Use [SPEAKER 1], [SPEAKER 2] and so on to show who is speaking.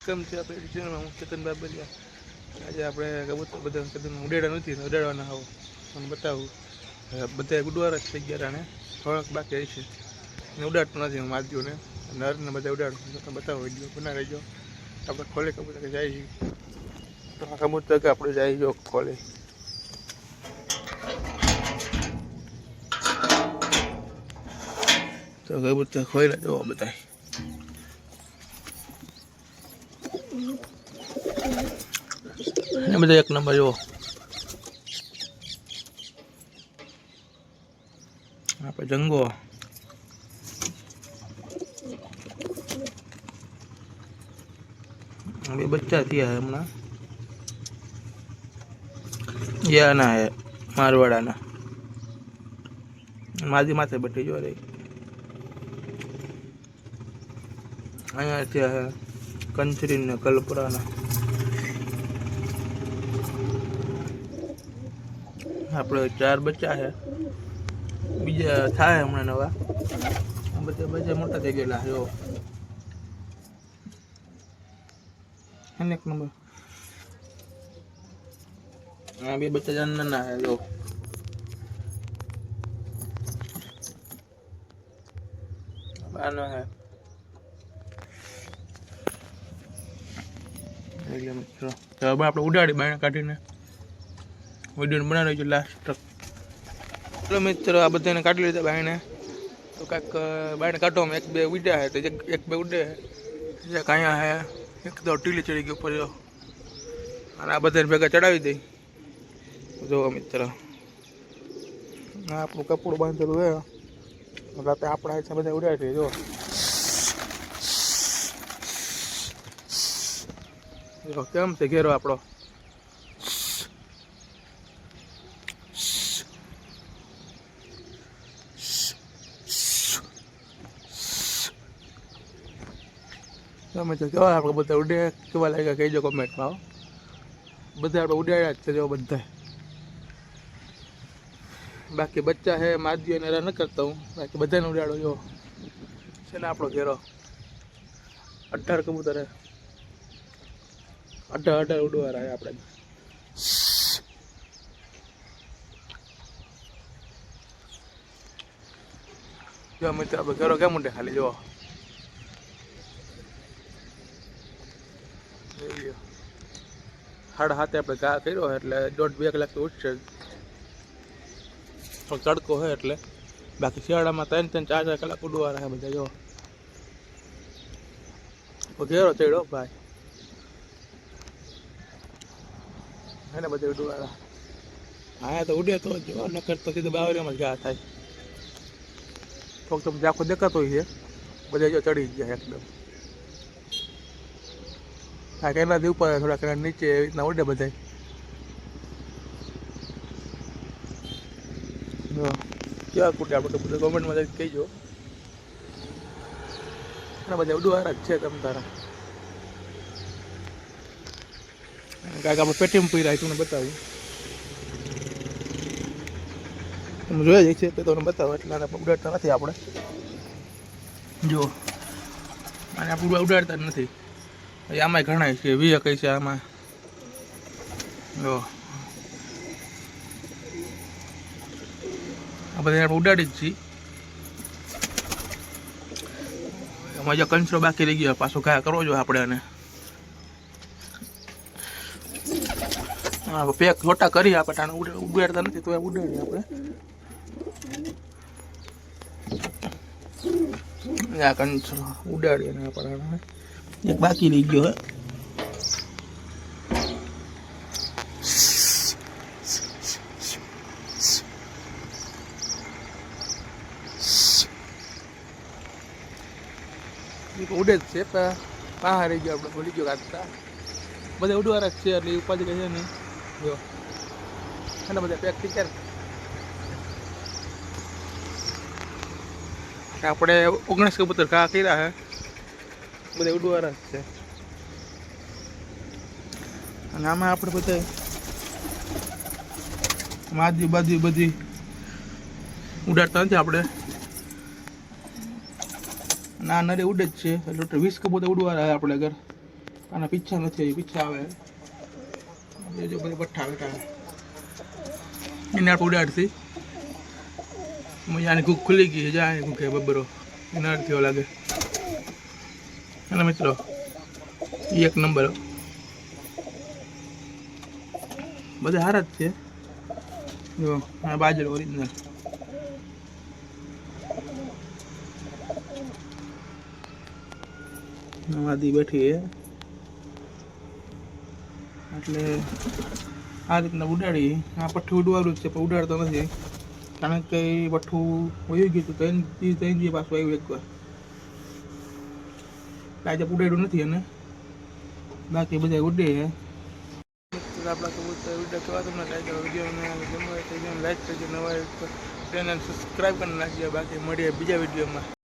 [SPEAKER 1] કેમ છે આપણે ચેનલમાં હું ચેતન બાબરિયા. આજે આપણે કબૂતર બધા કદમ ઉડાડ્યા નથી ઉડાડવાના આવો મને બતાવું. બધા ઉડવારા જ થઈ ગયા અને થોડાક બાકી રહેશે ને ઉડાડતો નથી હું માધ્યોને નરને બધા ઉડાડું તમે બતાવો વિડીયો બના રહેજો. આપણે ખોલે કબૂતર કે જાય તો કબૂતર કે આપણે જાય જો ખોલે તો કબૂતર ખોઈલા જોવો બધા. એ બધા એક નંબર જો આપણે જંગો બે बच्चा થયા है હમણાં યાના હે મારવાડાના માજી માથે બેઠી જો રે અહીંયા થયા હે કંચરી ને કલપરાના. આપણે 4 બચ્ચા છે બીજા થાય હમણાં નવા બધા બચ્ચા મોટા થઈ ગયેલા જો એક નંબર. આ બે બચ્ચા જાનના હે જો આનો હે એટલે મિત્રો તો હવે આપણે ઉડાડી બાયણે કાઢીને વિડીયો બનાવી રહ્યો લાસ્ટ તક. ચલો મિત્રો આ બધાને કાઢી લીધા બાયણે તો કાંઈક બાયણે કાઢવામાં એક બે ઉડ્યા હે તો એક બે ઉડે જે કાંયા હે એક તો ટીલી ચડી ગઈ ઉપર જો અને આ બધાને ભેગા ચડાવી દઈ જો મિત્ર. આપણું કપડું બાંધેલું હે રાતે આપણા હિસાબ બધા ઉડાડી જો કેમ છે ઘેરો આપણો. તમે તો કેવા આપણે બધા ઉડે કેવા લાગ્યા કહેજો કોમેન્ટમાં. બધા આપણે ઉડાડ્યા જ છે જો બધા. બાકી બચ્ચા હે માધ્યો ને ન કરતા હું બાકી બધાને ઉડાડો જો છે ને આપણો ઘેરો 18 કબૂતર હે 18 ઉડવાના હે આપણે. જો મિત્ર આપણે ઘરો કેમ ઉડે ખાલી જો 7:30 આપણે ઘા કર્યો એટલે 1.5-2 કલાક તો ઉઠશે તડકો હોય એટલે. બાકી શિયાળામાં 3-4 કલાક ઉડવાના હે બધા જો ઘેરો ચડ્યો ભાઈ એને બધા ઉડવાના. હા તો ઉડે તો જો નકર તો સીધું બાવરીમાં જ ઘા થાય. થોડુંક તમને આખો દેખાતો હોય છે બધા જો ચડી ગયા એકદમ. હા એનાથી ઉપર થોડાક નીચે એવી રીતના ઉડે બધા કેવા કુટે આપણે બધા કોમેન્ટમાં કહીજો. અને બધા ઉડવાના જ છે તમ તારા. કાંઈક આપણે પેટીમાં પીરાય તમને બતાવું તમે જોયા જાય છે તો તમને બતાવો એટલે ઉડાડતા નથી આપણે જો અને આપણે ઉડાડતા જ નથી. આમાંય ઘણા છે 20 કઈ છે આમાં જો આ બધા આપણે ઉડાડી જ છીએ. એમાં જો કંચરો બાકી રહી ગયો પાછો ઘા કરવો જોઈએ આપણે અને પેક મોટા કરી આપણે ઉડાડતા નથી તો ઉડાડીએ આપણે. આ કંચરો ઉડાડીએ ને આપણે એક બાકી રહી ગયો હે ઉડે જ છે પાહા રહી ગયો આપણે ભૂલી ગયો કાઢતા બધા ઉડવાના જ છે એટલે ઉપાધિ કહે છે ને જો અને બધા પેક થઈ ગયા. આપણે 19 કબૂતર ઘા કર્યા હે બધા ઉડવાના જ છે અને આમાં આપણે બધા માદી બાદી બધી ઉડાડતા નથી આપણે. ના નરે ઉડે જ છે એટલે 20 કબૂતર ઉડવાના આપણે ઘર આના પીછા નથી, પીછા આવે એ જો બધી પઠ્ઠા બેઠા એને આપણે ઉડાડતી આની કૂક ખુલી ગઈ જાય કૂકે બબરો એના થયો લાગે. અને મિત્રો એક નંબર બધા હારા જ છે. જો આ બાજરો ઓરિજિનલ આદી બેઠી છે એટલે આ રીતના ઉડાડી. આ પઠ્ઠું ઉડવાનું છે પણ ઉડાડતો નથી કારણ કે પઠ્ઠું વયું ગયું હતું ત્રણ દિવસ પાછું આવ્યું એકવાર આજે ઉડાડ્યું નથી. અને બાકી બધા ઉડે છે. આપણા કબૂતર વિડીયો કેવા તમને લાગ્યો વિડીયોને ગમે તો લાઈક કરજો, નવા ચેનલ સબસ્ક્રાઈબ કરી નાખજો. બાકી મળીએ બીજા વિડીયોમાં.